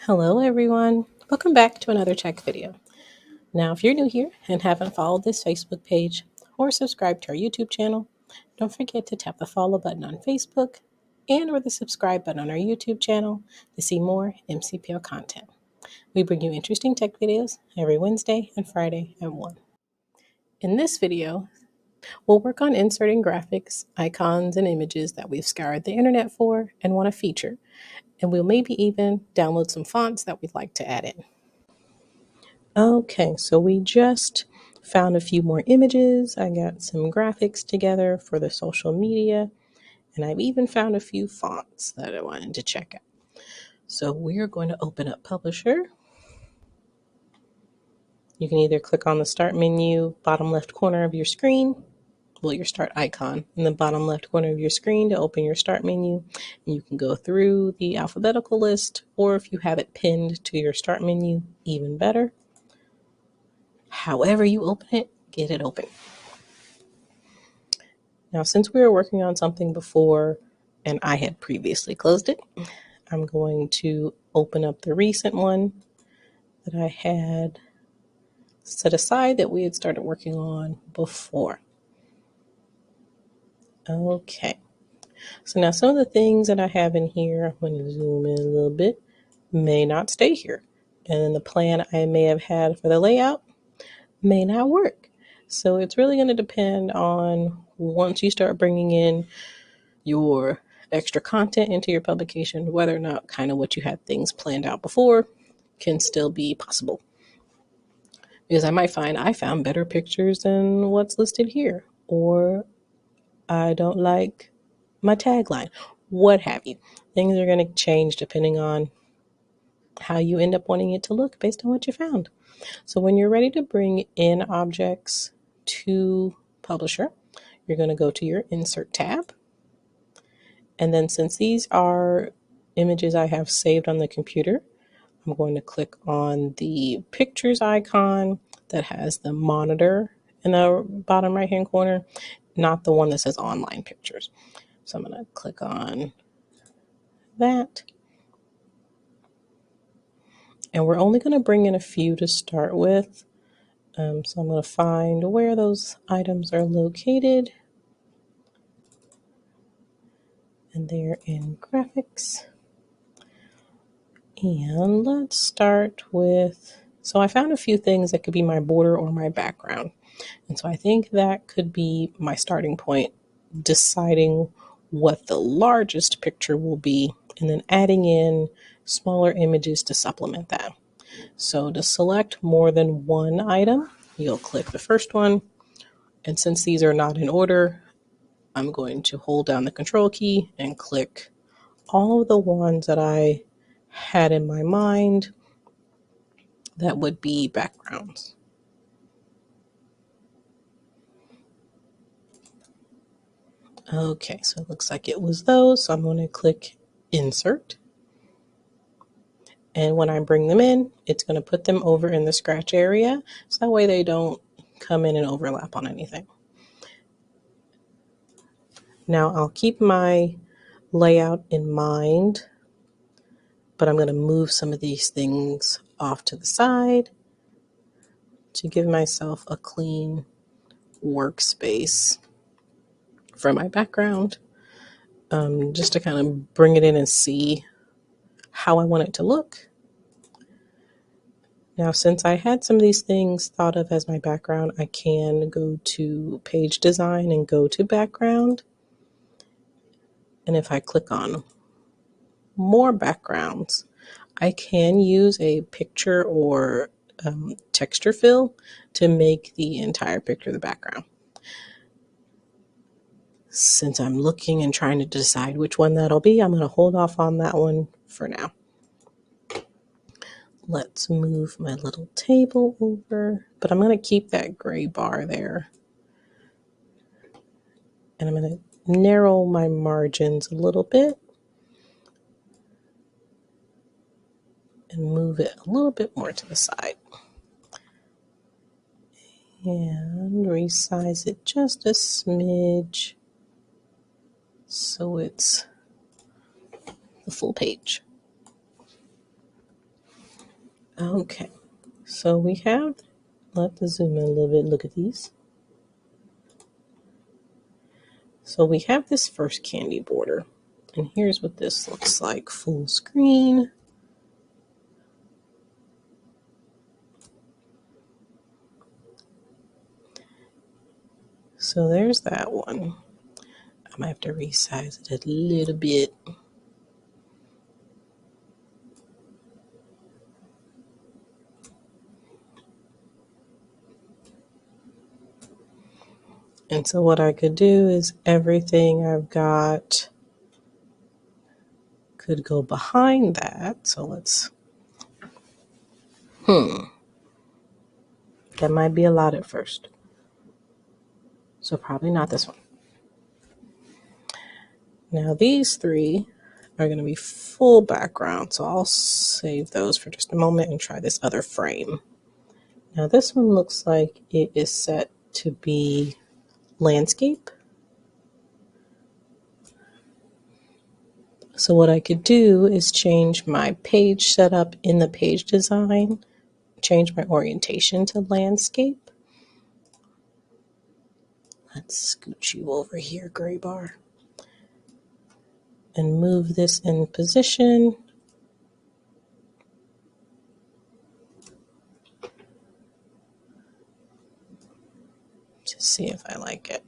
Hello everyone, welcome back to another tech video. Now if you're new here and haven't followed this Facebook page or subscribed to our YouTube channel, don't forget to tap the follow button on Facebook and or the subscribe button on our YouTube channel to see more MCPL content. We bring you interesting tech videos every Wednesday and Friday at 1. In this video, we'll work on inserting graphics, icons, and images that we've scoured the internet for and want to feature, and we'll maybe even download some fonts that we'd like to add in. Okay, so we just found a few more images. I got some graphics together for the social media, and I've even found a few fonts that I wanted to check out. So we're going to open up Publisher. You can either click on the Start menu, bottom left corner of your screen, your Start icon in the bottom left corner of your screen to open your Start menu. And you can go through the alphabetical list, or if you have it pinned to your Start menu, even better. However you open it, get it open. Now, since we were working on something before and I had previously closed it, I'm going to open up the recent one that I had set aside that we had started working on before. Okay, so now some of the things that I have in here, I'm going to zoom in a little bit, may not stay here. And then the plan I may have had for the layout may not work. So it's really going to depend on once you start bringing in your extra content into your publication, whether or not kind of what you had things planned out before can still be possible. Because I might find I found better pictures than what's listed here, or I don't like my tagline, what have you. Things are going to change depending on how you end up wanting it to look based on what you found. So when you're ready to bring in objects to Publisher, you're going to go to your Insert tab. And then since these are images I have saved on the computer, I'm going to click on the pictures icon that has the monitor in the bottom right hand corner, not the one that says online pictures. So I'm going to click on that. And we're only going to bring in a few to start with. So I'm going to find where those items are located. And they're in graphics. And let's start with, so I found a few things that could be my border or my background. And so I think that could be my starting point, deciding what the largest picture will be, and then adding in smaller images to supplement that. So to select more than one item, you'll click the first one. And since these are not in order, I'm going to hold down the Control key and click all of the ones that I had in my mind that would be backgrounds. Okay, so it looks like it was those. So I'm going to click Insert. And when I bring them in, it's going to put them over in the scratch area. So that way they don't come in and overlap on anything. Now I'll keep my layout in mind, but I'm going to move some of these things off to the side to give myself a clean workspace for my background, just to kind of bring it in and see how I want it to look. Now, since I had some of these things thought of as my background, I can go to page design and go to background. And if I click on more backgrounds, I can use a picture or texture fill to make the entire picture the background. Since I'm looking and trying to decide which one that'll be, I'm going to hold off on that one for now. Let's move my little table over, but I'm going to keep that gray bar there. And I'm going to narrow my margins a little bit and move it a little bit more to the side. And resize it just a smidge so it's the full page. Okay, so we have, let's zoom in a little bit, look at these. So we have this first candy border, and here's what this looks like full screen. So there's that one. I might have to resize it a little bit. And so what I could do is everything I've got could go behind that. So let's, that might be a lot at first. So probably not this one. Now these three are going to be full background. So I'll save those for just a moment and try this other frame. Now this one looks like it is set to be landscape. So what I could do is change my page setup in the page design, change my orientation to landscape. Let's scooch you over here, gray bar, and move this in position. To see if I like it.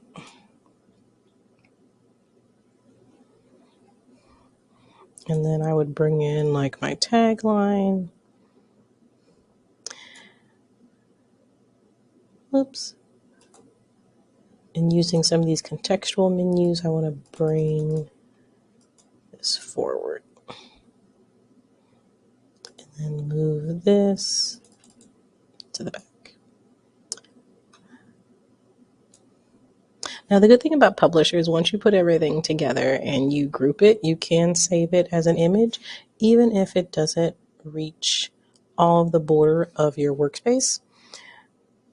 And then I would bring in like my tagline. Whoops. And using some of these contextual menus, I want to bring this forward. And then move this to the back. Now, the good thing about Publisher is once you put everything together and you group it, you can save it as an image, even if it doesn't reach all of the border of your workspace.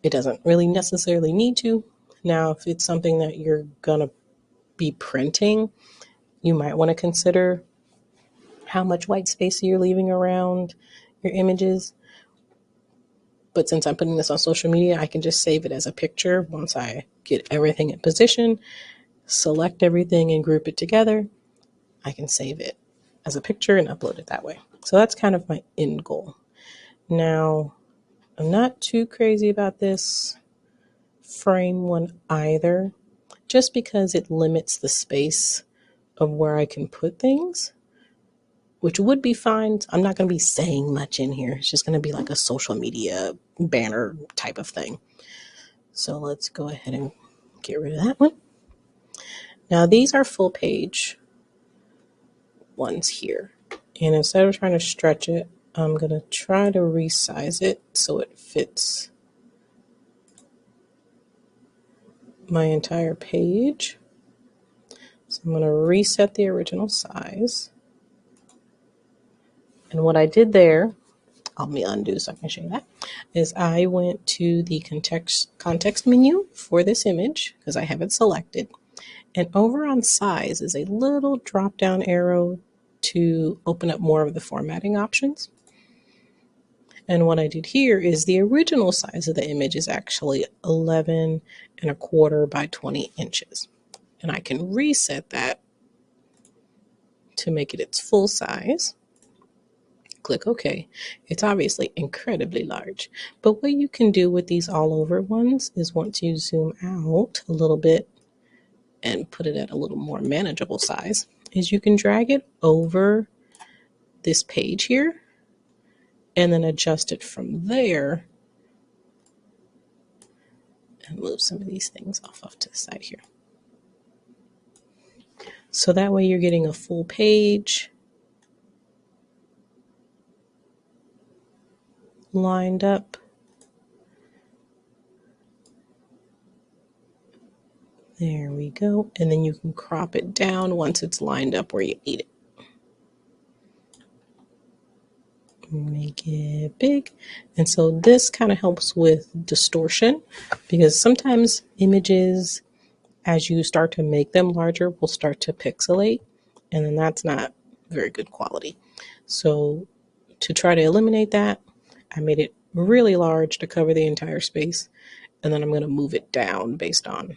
It doesn't really necessarily need to. Now, if it's something that you're going to be printing, you might want to consider how much white space you're leaving around your images. But since I'm putting this on social media, I can just save it as a picture once I get everything in position, select everything and group it together. I can save it as a picture and upload it that way. So that's kind of my end goal. Now, I'm not too crazy about this frame one either, just because it limits the space of where I can put things, which would be fine. I'm not going to be saying much in here. It's just going to be like a social media banner type of thing. So let's go ahead and get rid of that one. Now these are full page ones here. And instead of trying to stretch it, I'm going to try to resize it so it fits my entire page. So I'm going to reset the original size. And what I did there, let me undo so I can show you that, is I went to the context menu for this image because I have it selected. And over on size is a little drop down arrow to open up more of the formatting options. And what I did here is the original size of the image is actually 11¼ by 20 inches. And I can reset that to make it its full size. Click OK. It's obviously incredibly large. But what you can do with these all over ones is once you zoom out a little bit and put it at a little more manageable size, is you can drag it over this page here and then adjust it from there and move some of these things off to the side here. So that way you're getting a full page lined up. There we go. And then you can crop it down once it's lined up where you need it. Make it big. And so this kind of helps with distortion because sometimes images, as you start to make them larger, will start to pixelate, and then that's not very good quality. So to try to eliminate that, I made it really large to cover the entire space, and then I'm going to move it down based on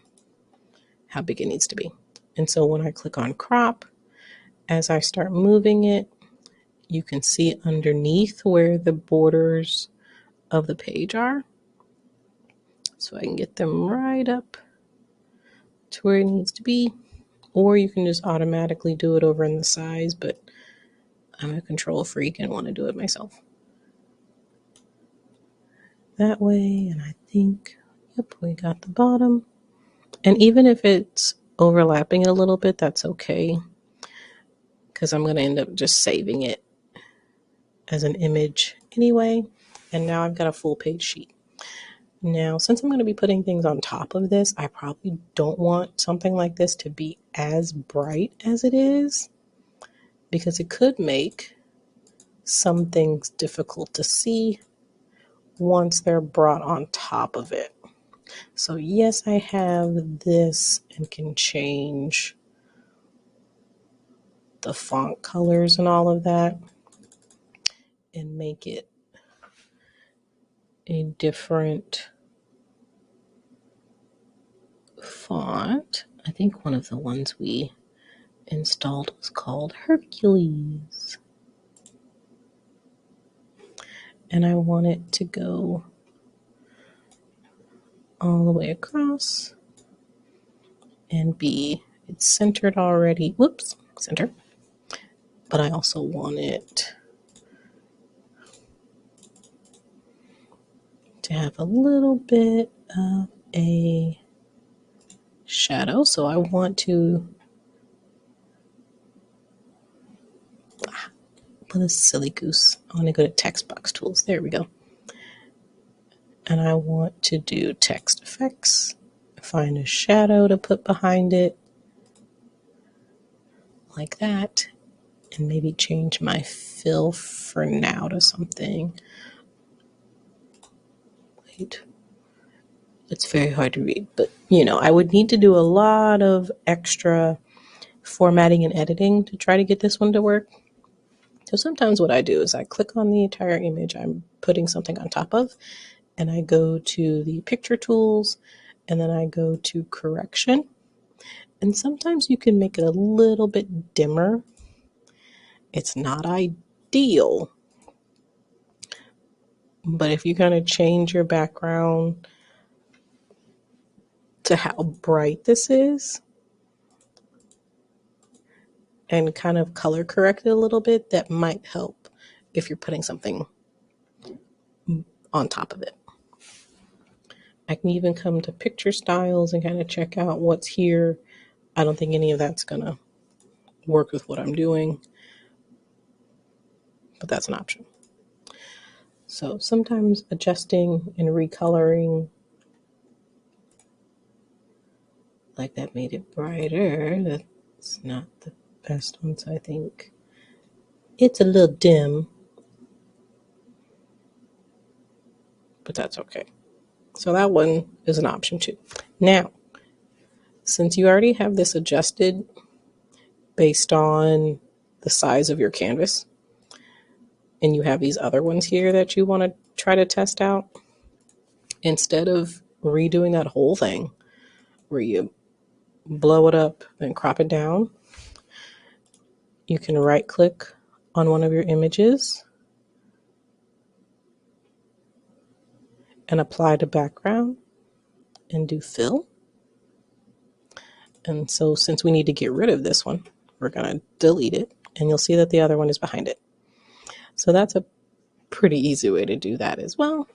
how big it needs to be. And so when I click on crop, as I start moving it, you can see underneath where the borders of the page are. So I can get them right up to where it needs to be. Or you can just automatically do it over in the size, but I'm a control freak and want to do it myself. That way, and I think, yep, we got the bottom. And even if it's overlapping a little bit, that's okay, because I'm going to end up just saving it as an image anyway. And now I've got a full page sheet. Now, since I'm going to be putting things on top of this, I probably don't want something like this to be as bright as it is, because it could make some things difficult to see once they're brought on top of it. So yes, I have this and can change the font colors and all of that and make it a different font. I think one of the ones we installed was called Hercules. And I want it to go all the way across and it's centered already. Whoops, center. But I also want it to have a little bit of a shadow. So I want to, what a silly goose. I want to go to text box tools. There we go. And I want to do text effects, find a shadow to put behind it like that, and maybe change my fill for now to something. Wait, it's very hard to read, but I would need to do a lot of extra formatting and editing to try to get this one to work. So sometimes what I do is I click on the entire image I'm putting something on top of, and I go to the picture tools, and then I go to correction. And sometimes you can make it a little bit dimmer. It's not ideal, but if you kind of change your background to how bright this is and kind of color correct it a little bit, that might help if you're putting something on top of it. I can even come to picture styles and kind of check out what's here. I don't think any of that's going to work with what I'm doing, but that's an option. So sometimes adjusting and recoloring, like that made it brighter. That's not the best one, so I think it's a little dim, but that's okay. So that one is an option too. Now, since you already have this adjusted based on the size of your canvas, and you have these other ones here that you want to try to test out, instead of redoing that whole thing where you blow it up and crop it down, you can right click on one of your images and apply to background and do fill. And so since we need to get rid of this one, we're going to delete it, and you'll see that the other one is behind it. So that's a pretty easy way to do that as well.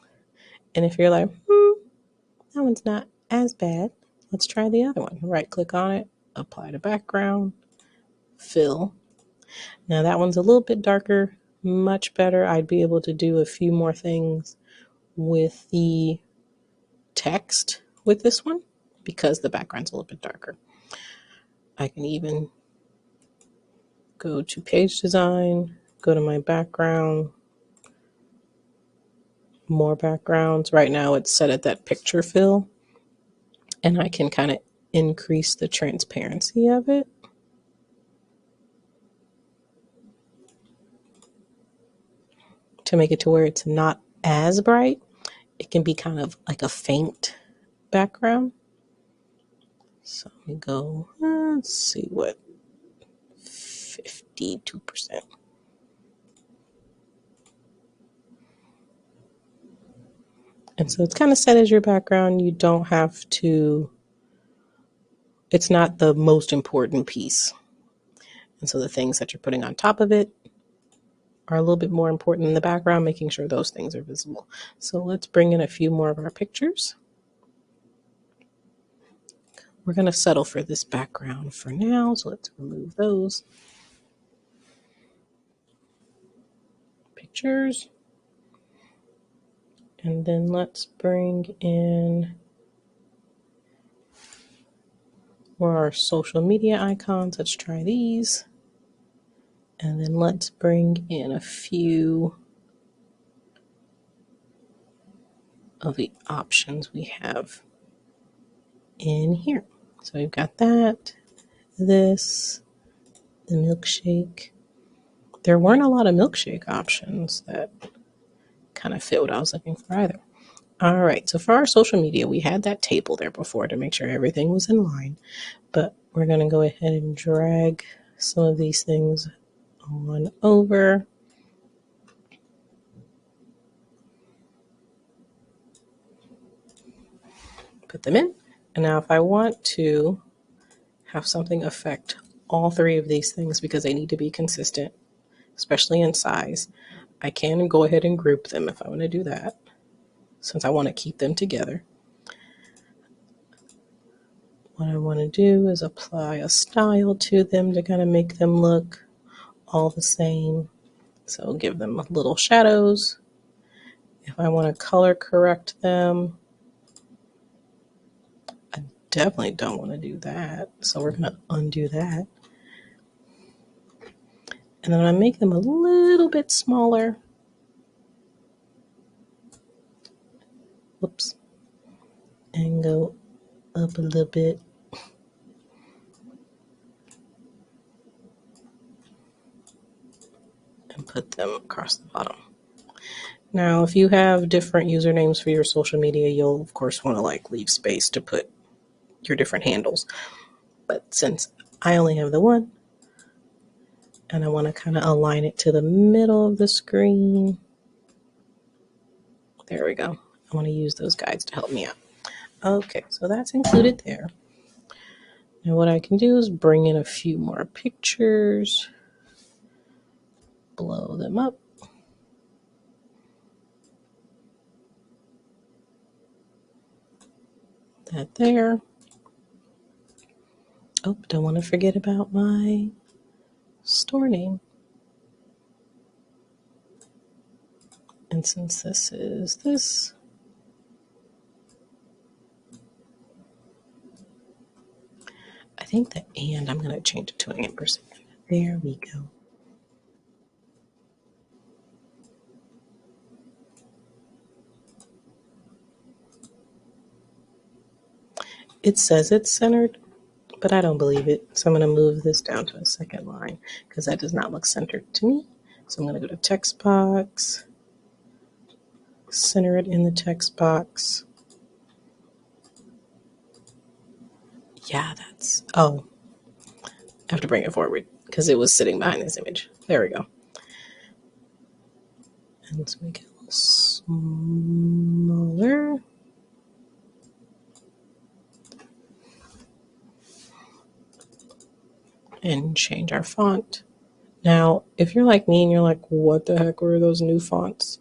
And if you're like, that one's not as bad, let's try the other one. Right click on it, apply to background, fill. Now that one's a little bit darker, much better. I'd be able to do a few more things with the text with this one because the background's a little bit darker. I can even go to page design, go to my background, more backgrounds. Right now it's set at that picture fill, and I can kind of increase the transparency of it. To make it to where it's not as bright. It can be kind of like a faint background. So let me go, let's see what, 52%. And so it's kind of set as your background. You don't have to, it's not the most important piece. And so the things that you're putting on top of it are a little bit more important in the background, making sure those things are visible. So let's bring in a few more of our pictures. We're going to settle for this background for now. So let's remove those pictures. And then let's bring in our social media icons. Let's try these. And then let's bring in a few of the options we have in here. So we've got that, this, the milkshake. There weren't a lot of milkshake options that kind of fit what I was looking for either. All right, so for our social media, we had that table there before to make sure everything was in line, but we're going to go ahead and drag some of these things on over. Put them in. And now if I want to have something affect all three of these things because they need to be consistent, especially in size, I can go ahead and group them if I want to do that, since I want to keep them together. What I want to do is apply a style to them to kind of make them look all the same. So give them little shadows. If I want to color correct them, I definitely don't want to do that. So we're going to undo that. And then I make them a little bit smaller. Whoops. And go up a little bit. And put them across the bottom. Now, if you have different usernames for your social media, you'll of course want to leave space to put your different handles. But since I only have the one, and I want to kind of align it to the middle of the screen, there we go. I want to use those guides to help me out. Okay, so that's included there. Now what I can do is bring in a few more pictures, blow them up. That there. Oh, don't want to forget about my store name. And since this is this, I think the and I'm going to change it to an ampersand. There we go. It says it's centered, but I don't believe it. So I'm going to move this down to a second line because that does not look centered to me. So I'm going to go to text box, center it in the text box. Yeah, that's, oh, I have to bring it forward because it was sitting behind this image. There we go. And let's make it a little smaller. And change our font. Now, if you're like me and you're like, what the heck were those new fonts?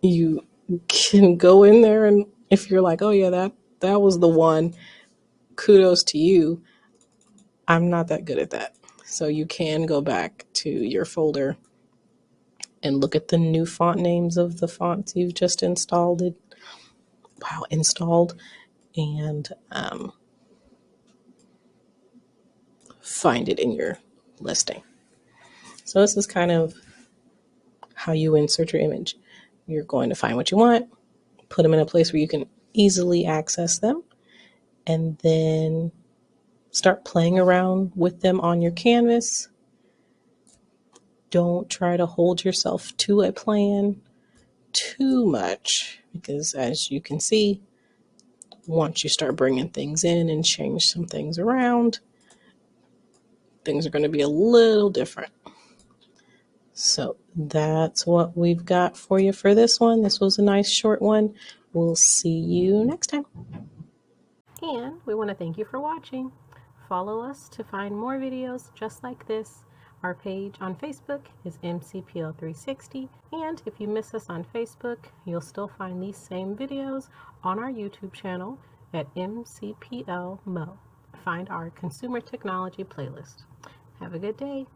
You can go in there, and if you're like, oh yeah, that was the one, kudos to you. I'm not that good at that. So you can go back to your folder and look at the new font names of the fonts you've just installed. And find it in your listing. So this is kind of how you insert your image. You're going to find what you want, put them in a place where you can easily access them, and then start playing around with them on your canvas. Don't try to hold yourself to a plan. too much, because as you can see, once you start bringing things in and change some things around, things are going to be a little different. So that's what we've got for you for this one. This was a nice short one. We'll see you next time. And we want to thank you for watching. Follow us to find more videos just like this. Our page on Facebook is MCPL 360. And if you miss us on Facebook, you'll still find these same videos on our YouTube channel at MCPL Mo. Find our consumer technology playlist. Have a good day.